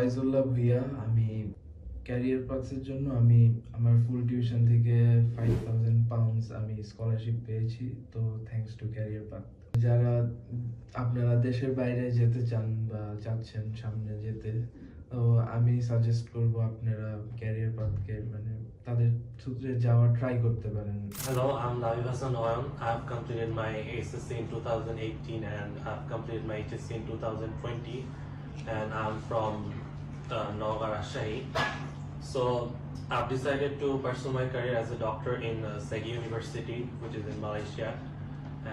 ফয়জুল্লাহ ভুইয়া। আমি ক্যারিয়ার পাথের জন্য আমি আমার ফুল টিউশন থেকে £5000 আমি স্কলারশিপ পেয়েছি। তো থ্যাঙ্কস টু ক্যারিয়ার পাথ। যারা আপনারা দেশের বাইরে যেতে চান বা চাচ্ছেন সামনে যেতে, তো আমি সাজেস্ট করব আপনারা ক্যারিয়ার পাথকে মানে তাদের সূত্রে যাওয়ার ট্রাই করতে পারেন। Hello, I'm Lavib Hassan Oyon. I've completed my SSC in 2018 and I've completed my HSC in 2020, and I'm from Noga, Rajshahi. So I've decided to pursue my career as a doctor in Segi University, which is in Malaysia,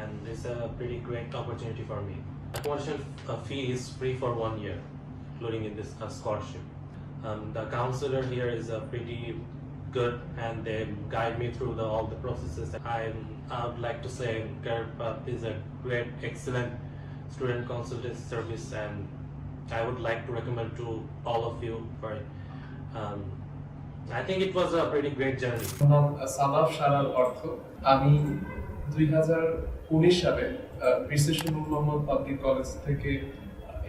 and it's a pretty great opportunity for me. Tuition fee is free for 1 year, including in this scholarship. The counselor here is pretty good, and they guide me through all the processes. I would like to say Career Path is a great, excellent student consultancy service, and I would like to recommend to all of you for it. I think it was a pretty great journey. নাম সালাফ সারার অর্থ। আমি 2019 সালে বিশেষণ Mohammad public college থেকে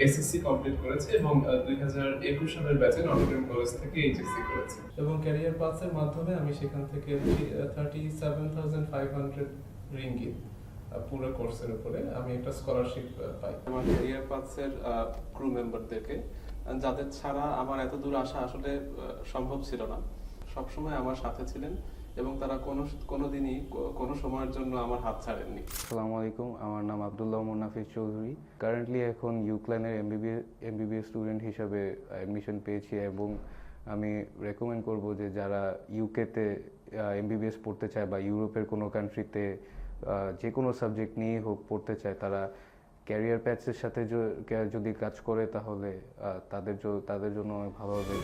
SSC complete করেছি এবং 2021 সালের ব্যাচে নটরডেম কলেজ থেকে এইচএসসি করেছি এবং ক্যারিয়ার পাথের মাধ্যমে আমি সেখান থেকে 37,500 রিঙ্গিত পুরো কোর্সের উপরে আমি একটা স্কলারশিপ পাই। আমার ক্যারিয়ার পাথের ক্রু মেম্বারদেরকে, যাদের ছাড়া আমার এত দূর আসা আসলে সম্ভব ছিল না, সবসময় আমার সাথে ছিলেন এবং তারা কোনোদিনই কোনো সময়ের জন্য আমার হাত ছাড়েননি। আসসালামু আলাইকুম, আমার নাম আব্দুল্লাহ মুনাফিস চৌধুরী। কারেন্টলি এখন ইউক্লাইনের এমবিবিএস স্টুডেন্ট হিসাবে অ্যাডমিশন পেয়েছি এবং আমি রেকমেন্ড করব যে যারা ইউকেতে এমবিবিএস পড়তে চায় বা ইউরোপের কোনো কান্ট্রিতে যে কোনো সাবজেক্ট নিয়ে হোক পড়তে চায়, তারা ক্যারিয়ার প্যাথের সাথে যদি কাজ করে তাহলে তাদের জন্য অনেক ভালো হবে।